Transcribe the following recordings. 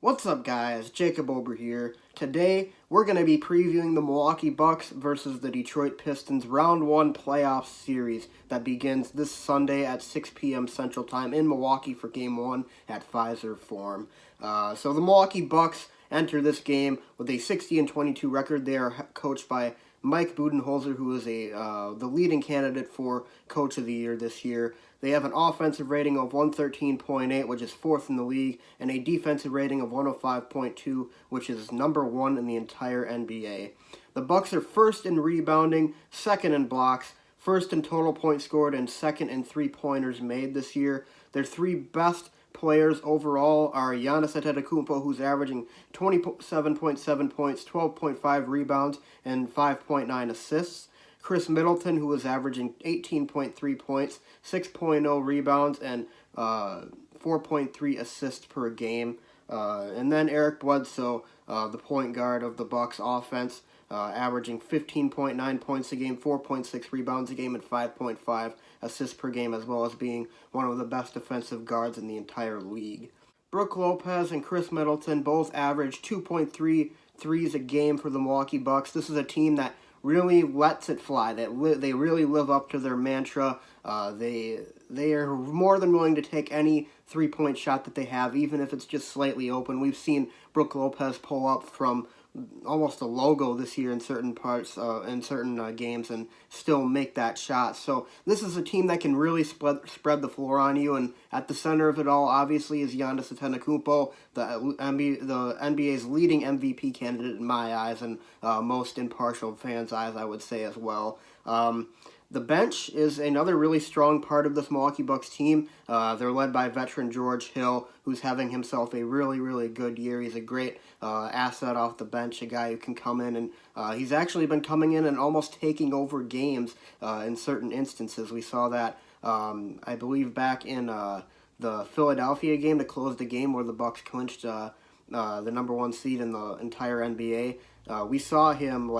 What's up, guys? Jacob Ober here. Today, we're going to be previewing the Milwaukee Bucks versus the Detroit Pistons Round 1 playoff series that begins this Sunday at 6 p.m. Central Time in Milwaukee for Game 1 at Pfizer Forum. So the Milwaukee Bucks enter this game with a 60-22 record. They are coached by Mike Budenholzer, who is the leading candidate for Coach of the Year this year. They have an offensive rating of 113.8, which is fourth in the league, and a defensive rating of 105.2, which is number one in the entire NBA. The Bucks are first in rebounding, second in blocks, first in total points scored, and second in three-pointers made this year. Their three best players overall are Giannis Antetokounmpo, who's averaging 27.7 points, 12.5 rebounds, and 5.9 assists. Chris Middleton, who is averaging 18.3 points, 6.0 rebounds, and 4.3 assists per game. And then Eric Bledsoe, the point guard of the Bucks offense, averaging 15.9 points a game, 4.6 rebounds a game, and 5.5 assists per game, as well as being one of the best defensive guards in the entire league. Brook Lopez and Chris Middleton both average 2.3 threes a game for the Milwaukee Bucks. This is a team that really lets it fly. They really live up to their mantra. They are more than willing to take any three-point shot that they have, even if it's just slightly open. We've seen Brook Lopez pull up from almost a logo this year in certain parts, in certain games, and still make that shot. So this is a team that can really spread the floor on you, and at the center of it all, obviously, is Giannis Antetokounmpo, the NBA's leading MVP candidate in my eyes, and most impartial fans' eyes, I would say, as well. The bench is another really strong part of this Milwaukee Bucks team. They're led by veteran George Hill, who's having himself a really good year. He's a great asset off the bench, a guy who can come in, and he's actually been coming in and almost taking over games in certain instances. We saw that, I believe, back in the Philadelphia game to close the game where the Bucks clinched the number one seed in the entire NBA. We saw him,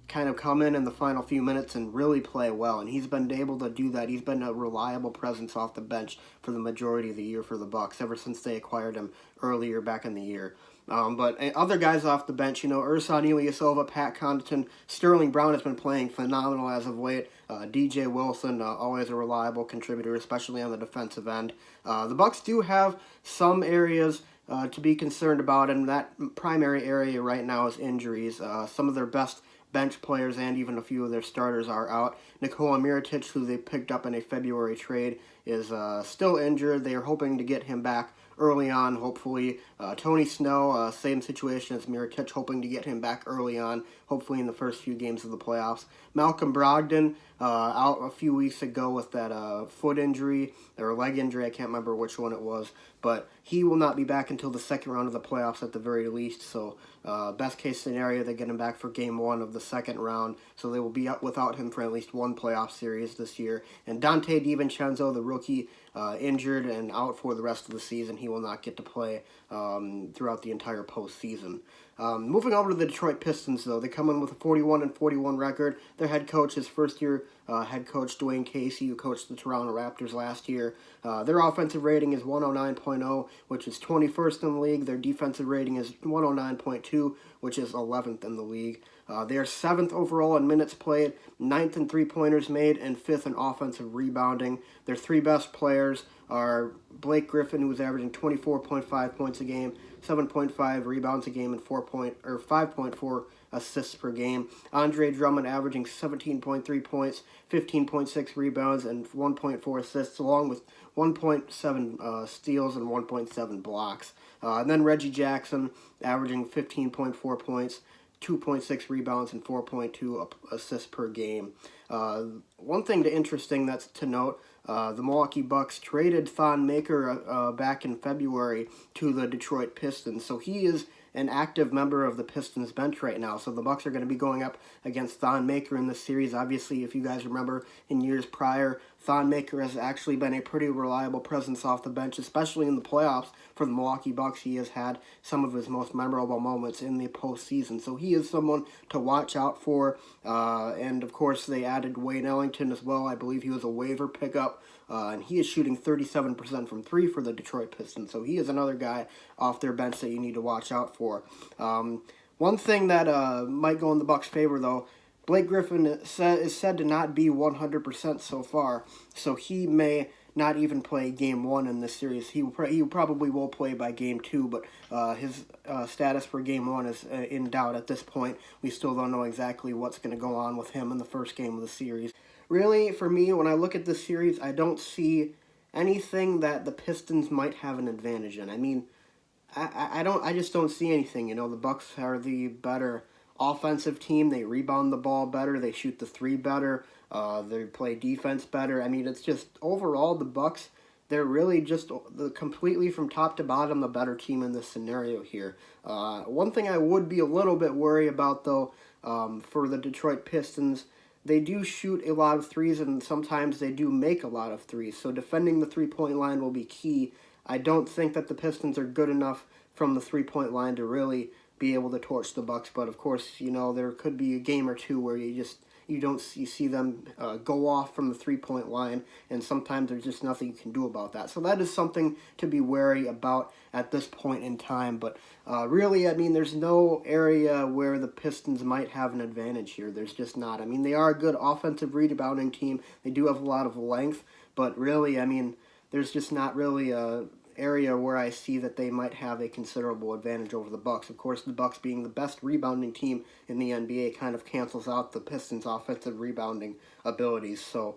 kind of come in the final few minutes and really play well, and he's been able to do that. He's been a reliable presence off the bench for the majority of the year for the Bucks, ever since they acquired him earlier back in the year. But other guys off the bench, Ersan Ilyasova, Pat Connaughton, Sterling Brown has been playing phenomenal as of late. DJ Wilson, always a reliable contributor, especially on the defensive end. The Bucks do have some areas to be concerned about, and that primary area right now is injuries. Some of their best bench players and even a few of their starters are out. Nikola Mirotic, who they picked up in a February trade, is still injured. They are hoping to get him back early on, hopefully. Tony Snow, same situation as Mirotic, hoping to get him back early on, hopefully in the first few games of the playoffs. Malcolm Brogdon, out a few weeks ago with that foot injury, or leg injury, I can't remember which one it was, but he will not be back until the second round of the playoffs at the very least, so best case scenario, they get him back for game one of the second round, so they will be out without him for at least one playoff series this year. And Dante DiVincenzo, the rookie, injured and out for the rest of the season. He will not get to play throughout the entire postseason. Moving over to the Detroit Pistons, though, they come in with a 41-41 record. Their head coach is first-year head coach Dwayne Casey, who coached the Toronto Raptors last year. Their offensive rating is 109.0, which is 21st in the league. Their defensive rating is 109.2, which is 11th in the league. They are 7th overall in minutes played, 9th in three-pointers made, and 5th in offensive rebounding. Their three best players are Blake Griffin, who is averaging 24.5 points a game, 7.5 rebounds a game, and 5.4 assists per game. Andre Drummond averaging 17.3 points, 15.6 rebounds, and 1.4 assists, along with 1.7 steals and 1.7 blocks. And then Reggie Jackson averaging 15.4 points, 2.6 rebounds, and 4.2 assists per game. One thing interesting that's to note, the Milwaukee Bucks traded Thon Maker back in February to the Detroit Pistons, so he is an active member of the Pistons bench right now. So the Bucks are going to be going up against Thon Maker in this series. Obviously, if you guys remember, in years prior, Thon Maker has actually been a pretty reliable presence off the bench, especially in the playoffs for the Milwaukee Bucks. He has had some of his most memorable moments in the postseason, so he is someone to watch out for. And of course, they added Wayne Ellington as well. I believe he was a waiver pickup, and he is shooting 37% from three for the Detroit Pistons, so he is another guy off their bench that you need to watch out for. One thing that might go in the Bucks' favor, though, Blake Griffin is said to not be 100% so far, so he may not even play Game 1 in this series. He probably will play by Game 2, but his status for Game 1 is in doubt at this point. We still don't know exactly what's going to go on with him in the first game of the series. Really, for me, when I look at this series, I don't see anything that the Pistons might have an advantage in. I mean, I just don't see anything. You know, the Bucks are the better offensive team. They rebound the ball better. They shoot the three better. They play defense better. I mean, it's just overall the Bucks, they're really just completely from top to bottom the better team in this scenario here. One thing I would be a little bit worried about, though, for the Detroit Pistons, they do shoot a lot of threes, and sometimes they do make a lot of threes. So defending the three-point line will be key. I don't think that the Pistons are good enough from the three-point line to really be able to torch the Bucks, but of course, you know, there could be a game or two where you see them go off from the three-point line, and sometimes there's just nothing you can do about that. So that is something to be wary about at this point in time. But really, I mean, there's no area where the Pistons might have an advantage here. There's just not. I mean, they are a good offensive rebounding team. They do have a lot of length, but really, I mean, there's just not really a area where I see that they might have a considerable advantage over the Bucks. Of course, the Bucks being the best rebounding team in the NBA kind of cancels out the Pistons' offensive rebounding abilities. So,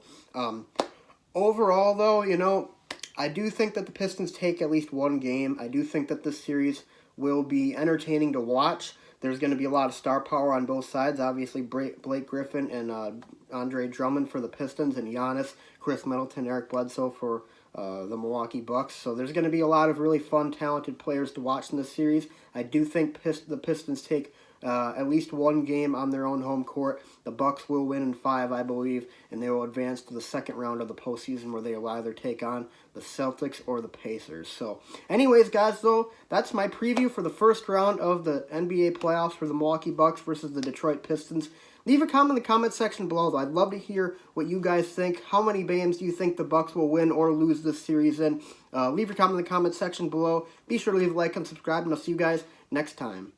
overall, though, you know, I do think that the Pistons take at least one game. I do think that this series will be entertaining to watch. There's going to be a lot of star power on both sides. Obviously, Blake Griffin and Andre Drummond for the Pistons, and Giannis, Chris Middleton, Eric Bledsoe for the Milwaukee Bucks. So there's going to be a lot of really fun, talented players to watch in this series. I do think the Pistons take at least one game on their own home court. The Bucks will win in 5, I believe, and they will advance to the second round of the postseason, where they will either take on the Celtics or the Pacers. So anyways, guys, though, that's my preview for the first round of the NBA playoffs for the Milwaukee Bucks versus the Detroit Pistons. Leave a comment in the comment section below, though. I'd love to hear what you guys think. How many games do you think the Bucks will win or lose this series in? Leave your comment in the comment section below. Be sure to leave a like and subscribe, and I'll see you guys next time.